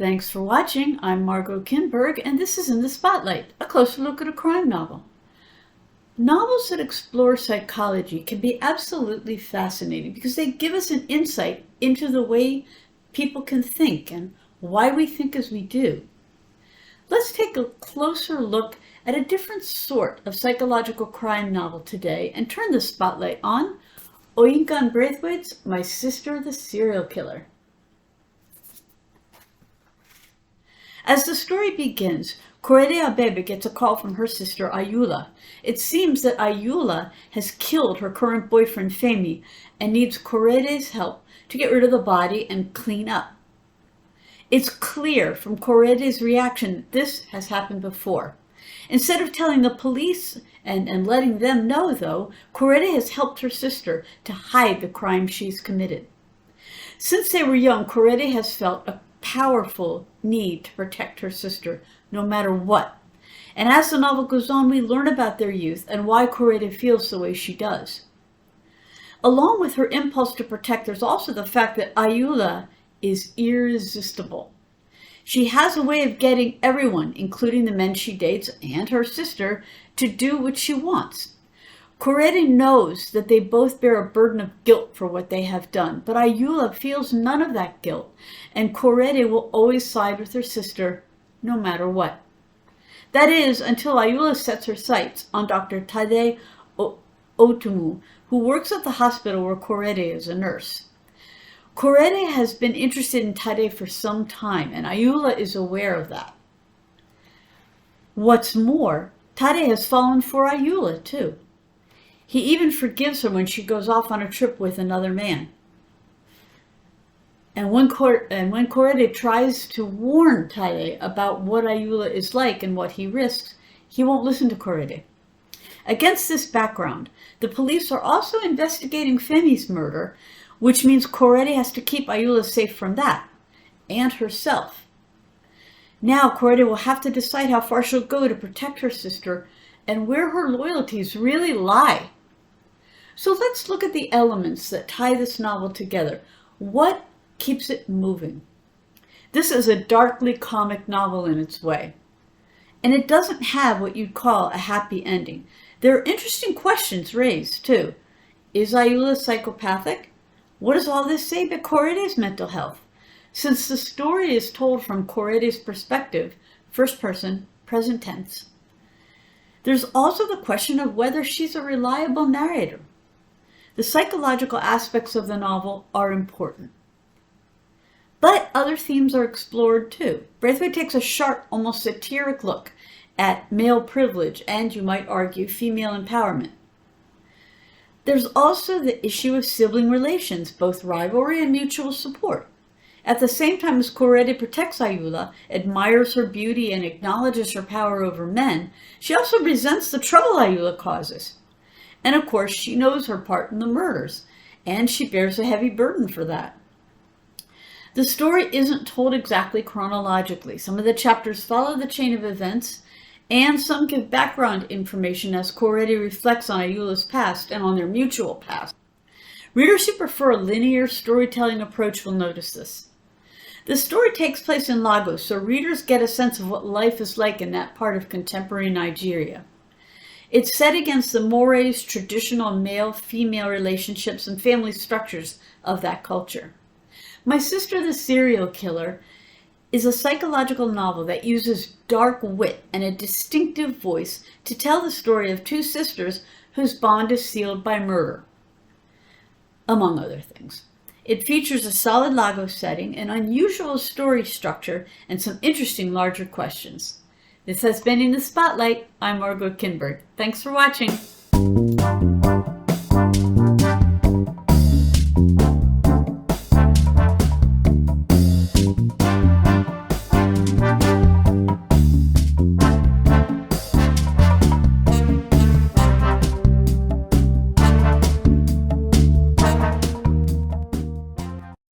Thanks for watching. I'm Margot Kinberg, and this is In the Spotlight, a closer look at a crime novel. Novels that explore psychology can be absolutely fascinating because they give us an insight into the way people can think and why we think as we do. Let's take a closer look at a different sort of psychological crime novel today and turn the spotlight on Oyinkan Braithwaite's My Sister the Serial Killer. As the story begins, Korede Abebe gets a call from her sister Ayoola. It seems that Ayoola has killed her current boyfriend Femi and needs Korede's help to get rid of the body and clean up. It's clear from Korede's reaction that this has happened before. Instead of telling the police and letting them know, though, Korede has helped her sister to hide the crime she's committed. Since they were young, Korede has felt a powerful need to protect her sister, no matter what. And as the novel goes on, we learn about their youth and why Korede feels the way she does. Along with her impulse to protect, there's also the fact that Ayoola is irresistible. She has a way of getting everyone, including the men she dates and her sister, to do what she wants. Korede knows that they both bear a burden of guilt for what they have done, but Ayoola feels none of that guilt, and Korede will always side with her sister, no matter what. That is, until Ayoola sets her sights on Dr. Tade Otumu, who works at the hospital where Korede is a nurse. Korede has been interested in Tade for some time, and Ayoola is aware of that. What's more, Tade has fallen for Ayoola, too. He even forgives her when she goes off on a trip with another man. And when Korede tries to warn Tade about what Ayoola is like and what he risks, he won't listen to Korede. Against this background, the police are also investigating Femi's murder, which means Korede has to keep Ayoola safe from that, and herself. Now Korede will have to decide how far she'll go to protect her sister and where her loyalties really lie. So let's look at the elements that tie this novel together. What keeps it moving? This is a darkly comic novel in its way, and it doesn't have what you'd call a happy ending. There are interesting questions raised, too. Is Ayoola psychopathic? What does all this say about Korede's mental health? Since the story is told from Korede's perspective, first person, present tense. There's also the question of whether she's a reliable narrator. The psychological aspects of the novel are important. But other themes are explored too. Braithwaite takes a sharp, almost satiric look at male privilege and, you might argue, female empowerment. There's also the issue of sibling relations, both rivalry and mutual support. At the same time as Korede protects Ayoola, admires her beauty, and acknowledges her power over men, she also resents the trouble Ayoola causes. And of course, she knows her part in the murders, and she bears a heavy burden for that. The story isn't told exactly chronologically. Some of the chapters follow the chain of events, and some give background information as Korede reflects on Ayoola's past and on their mutual past. Readers who prefer a linear storytelling approach will notice this. The story takes place in Lagos, so readers get a sense of what life is like in that part of contemporary Nigeria. It's set against the mores, traditional male-female relationships, and family structures of that culture. My Sister the Serial Killer is a psychological novel that uses dark wit and a distinctive voice to tell the story of two sisters whose bond is sealed by murder, among other things. It features a solid Lagos setting, an unusual story structure, and some interesting larger questions. This has been In the Spotlight. I'm Margot Kinberg. Thanks for watching.